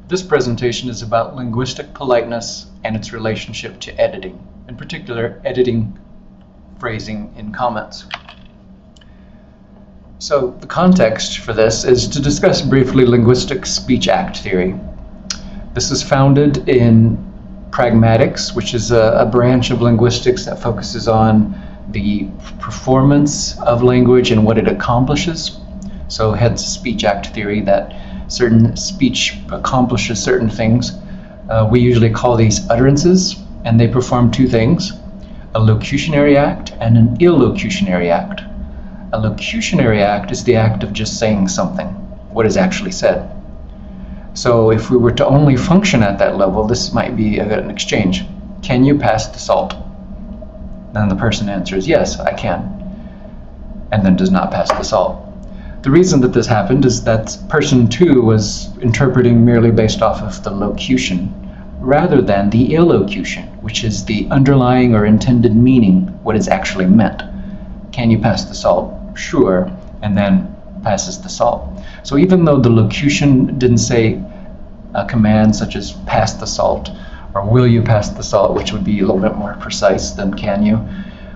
This presentation is about linguistic politeness and its relationship to editing, in particular editing phrasing in comments. So the context for this is to discuss briefly linguistic speech act theory. This is founded in pragmatics, which is a branch of linguistics that focuses on the performance of language and what it accomplishes. So hence speech act theory, that certain speech accomplishes certain things. We usually call these utterances, and they perform two things: a locutionary act and an illocutionary act. A locutionary act is the act of just saying something, what is actually said. So if we were to only function at that level, this might be an exchange. Can you pass the salt? Then the person answers, yes, I can, and then does not pass the salt. The reason that this happened is that person two was interpreting merely based off of the locution rather than the illocution, which is the underlying or intended meaning, what is actually meant. Can you pass the salt? Sure, and then passes the salt. So even though the locution didn't say a command such as pass the salt or will you pass the salt, which would be a little bit more precise than can you,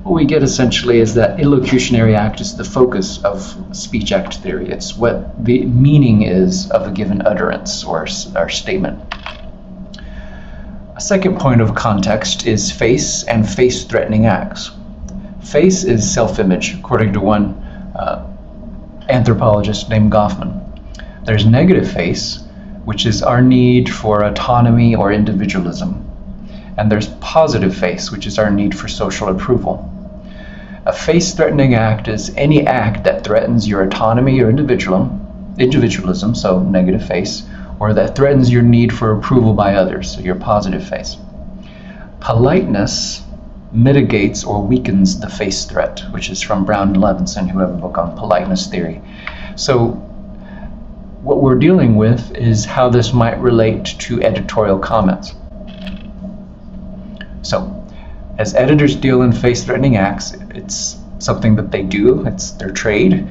what we get essentially is that illocutionary act is the focus of speech act theory. It's what the meaning is of a given utterance or statement. A second point of context is face and face-threatening acts. Face is self-image, according to one anthropologist named Goffman. There's negative face, which is our need for autonomy or individualism. And there's positive face, which is our need for social approval. A face-threatening act is any act that threatens your autonomy or individualism, so negative face, or that threatens your need for approval by others, so your positive face. Politeness mitigates or weakens the face threat, which is from Brown and Levinson, who have a book on politeness theory. So what we're dealing with is how this might relate to editorial comments. So as editors deal in face-threatening acts, it's something that they do, it's their trade.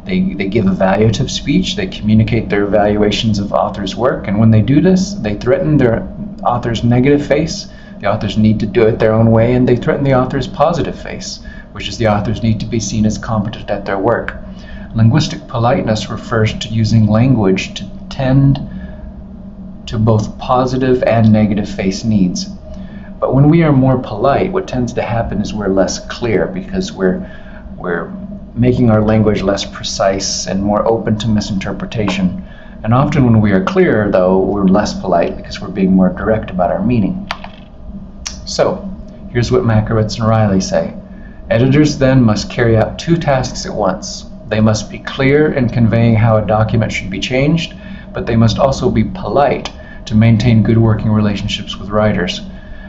They give evaluative speech, they communicate their evaluations of authors' work, and when they do this, they threaten their author's negative face. The authors need to do it their own way, and they threaten the author's positive face, which is the authors need to be seen as competent at their work. Linguistic politeness refers to using language to tend to both positive and negative face needs. But when we are more polite, what tends to happen is we're less clear because we're making our language less precise and more open to misinterpretation. And often when we are clear, though, we're less polite because we're being more direct about our meaning. So, here's what Makowitz and Riley say. Editors then must carry out two tasks at once. They must be clear in conveying how a document should be changed, but they must also be polite to maintain good working relationships with writers.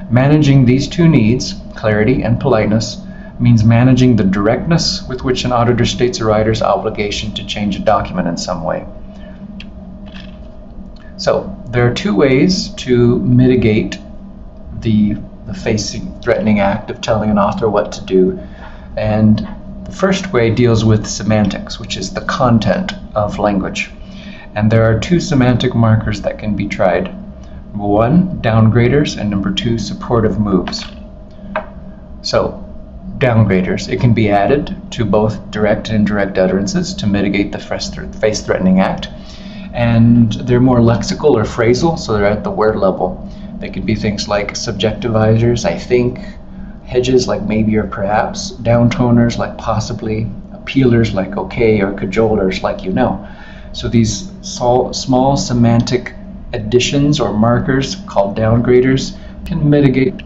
Managing these two needs, clarity and politeness, means managing the directness with which an auditor states a writer's obligation to change a document in some way. So, there are two ways to mitigate the face-threatening act of telling an author what to do. And the first way deals with semantics, which is the content of language. And there are two semantic markers that can be tried. Number one, downgraders, and number two, supportive moves. So, downgraders, it can be added to both direct and indirect utterances to mitigate the face-threatening act. And they're more lexical or phrasal, so they're at the word level. They could be things like subjectivizers, I think, hedges like maybe or perhaps, downtoners like possibly, appealers like okay, or cajolers like you know. So these small semantic additions or markers called downgraders can mitigate.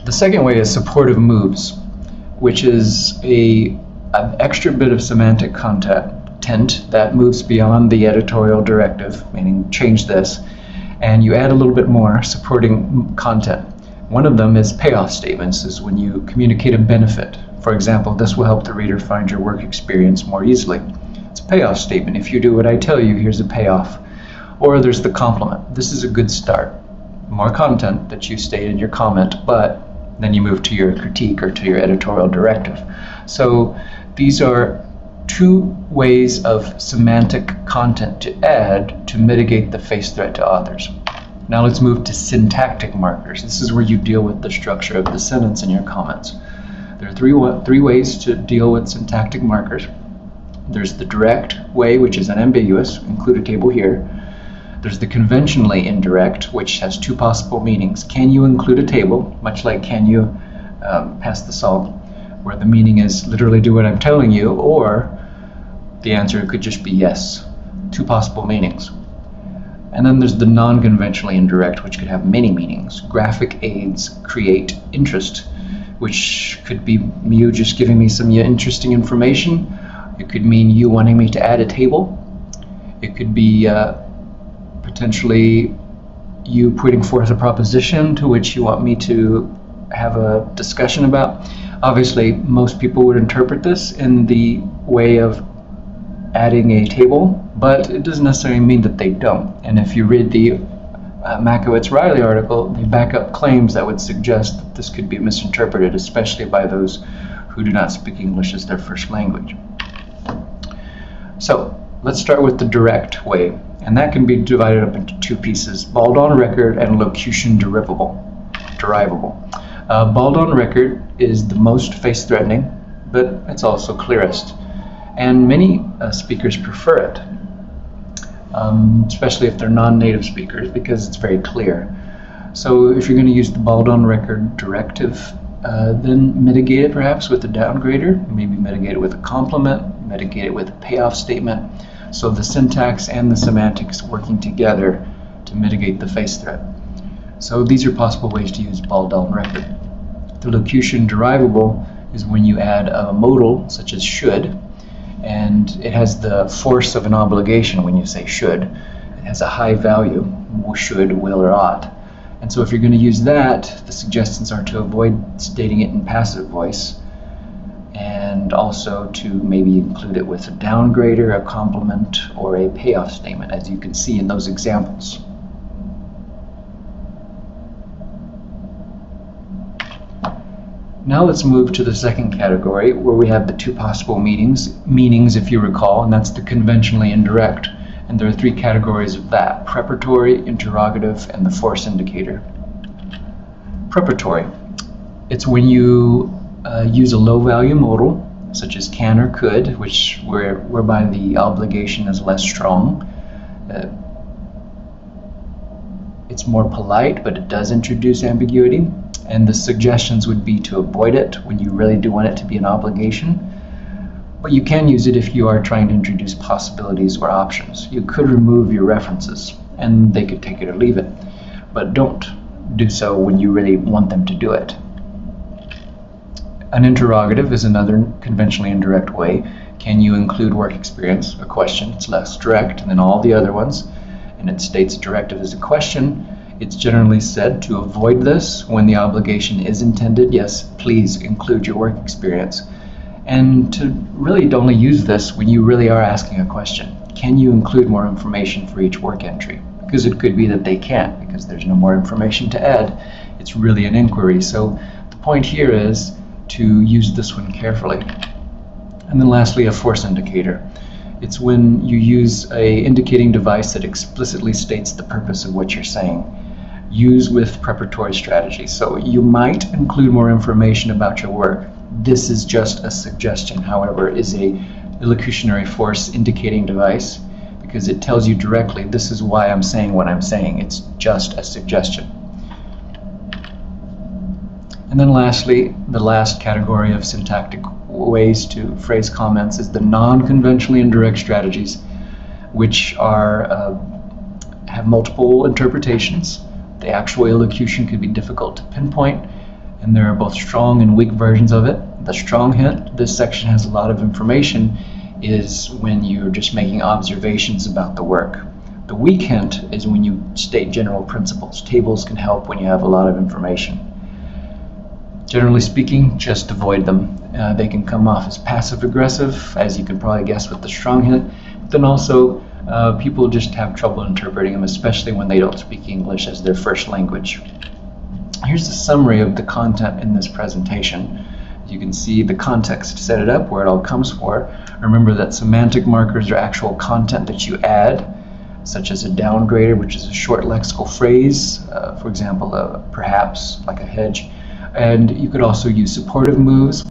The second way is supportive moves, which is an extra bit of semantic content that moves beyond the editorial directive, meaning change this, and you add a little bit more supporting content. One of them is payoff statements, is when you communicate a benefit. For example, this will help the reader find your work experience more easily. It's a payoff statement. If you do what I tell you, here's a payoff. Or there's the compliment. This is a good start. More content that you state in your comment, but then you move to your critique or to your editorial directive. So these are 2 ways of semantic content to add to mitigate the face threat to authors. Now let's move to syntactic markers. This is where you deal with the structure of the sentence in your comments. There are three ways to deal with syntactic markers. There's the direct way, which is unambiguous, include a table here. There's the conventionally indirect, which has 2 possible meanings. Can you include a table, much like can you pass the salt, where the meaning is literally do what I'm telling you, or the answer could just be yes. 2 possible meanings. And then there's the non-conventionally indirect, which could have many meanings. Graphic aids create interest, which could be you just giving me some interesting information. It could mean you wanting me to add a table. It could be potentially you putting forth a proposition to which you want me to have a discussion about. Obviously, most people would interpret this in the way of adding a table, but it doesn't necessarily mean that they don't. And if you read the Makowitz-Riley article, they back up claims that would suggest that this could be misinterpreted, especially by those who do not speak English as their first language. So let's start with the direct way, and that can be divided up into 2 pieces: bald on record and locution derivable. Bald on record is the most face-threatening, but it's also clearest. And many speakers prefer it, especially if they're non-native speakers, because it's very clear. So if you're going to use the bald on record directive, then mitigate it perhaps with a downgrader, maybe mitigate it with a complement, mitigate it with a payoff statement, so the syntax and the semantics working together to mitigate the face threat. So these are possible ways to use bald on record. The locution derivable is when you add a modal, such as should, and it has the force of an obligation when you say should. It has a high value, should, will, or ought. And so if you're going to use that, the suggestions are to avoid stating it in passive voice, and also to maybe include it with a downgrader, a complement, or a payoff statement, as you can see in those examples. Now let's move to the second category, where we have the 2 possible meanings, if you recall, and that's the conventionally indirect. And there are 3 categories of that: preparatory, interrogative, and the force indicator. Preparatory. It's when you use a low-value modal, such as can or could, whereby the obligation is less strong. It's more polite, but it does introduce ambiguity. And the suggestions would be to avoid it when you really do want it to be an obligation. But you can use it if you are trying to introduce possibilities or options. You could remove your references, and they could take it or leave it. But don't do so when you really want them to do it. An interrogative is another conventionally indirect way. Can you include work experience? A question. It's less direct than all the other ones, and it states directive as a question. It's generally said to avoid this when the obligation is intended. Yes, please include your work experience. And to really only use this when you really are asking a question. Can you include more information for each work entry? Because it could be that they can't, because there's no more information to add. It's really an inquiry. So the point here is to use this one carefully. And then lastly, a force indicator. It's when you use a indicating device that explicitly states the purpose of what you're saying. Use with preparatory strategy. So you might include more information about your work. This is just a suggestion, however, is a illocutionary force indicating device, because it tells you directly, this is why I'm saying what I'm saying. It's just a suggestion. And then lastly, the last category of syntactic ways to phrase comments is the non-conventionally indirect strategies, which are have multiple interpretations. The actual illocution could be difficult to pinpoint, and there are both strong and weak versions of it. The strong hint, this section has a lot of information, is when you're just making observations about the work. The weak hint is when you state general principles. Tables can help when you have a lot of information. Generally speaking, just avoid them. They can come off as passive-aggressive, as you can probably guess with the strong hint. Then also, people just have trouble interpreting them, especially when they don't speak English as their first language. Here's a summary of the content in this presentation. You can see the context to set it up, where it all comes for. Remember that semantic markers are actual content that you add, such as a downgrader, which is a short lexical phrase, for example, perhaps, like a hedge. And you could also use supportive moves,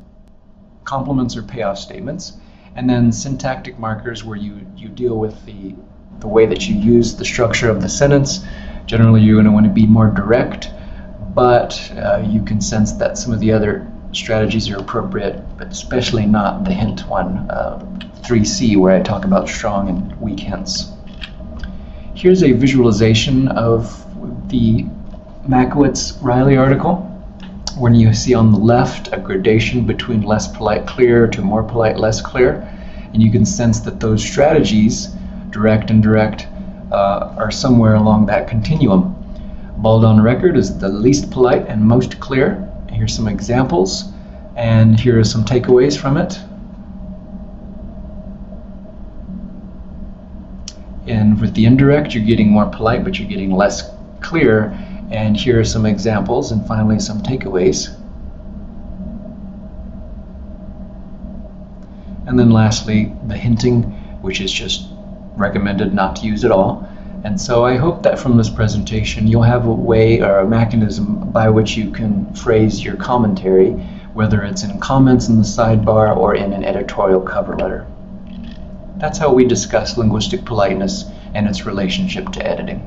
complements or payoff statements, and then syntactic markers where you deal with the way that you use the structure of the sentence. Generally, you're going to want to be more direct, but you can sense that some of the other strategies are appropriate, but especially not the hint one, 3C, where I talk about strong and weak hints. Here's a visualization of the Makowitz-Riley article, when you see on the left a gradation between less polite, clear to more polite, less clear, and you can sense that those strategies, direct and indirect, are somewhere along that continuum. Bald on record is the least polite and most clear. Here's some examples, and here are some takeaways from it. And with the indirect, you're getting more polite, but you're getting less clear. And here are some examples, and finally some takeaways. And then lastly, the hinting, which is just recommended not to use at all. And so I hope that from this presentation you'll have a way or a mechanism by which you can phrase your commentary, whether it's in comments in the sidebar or in an editorial cover letter. That's how we discuss linguistic politeness and its relationship to editing.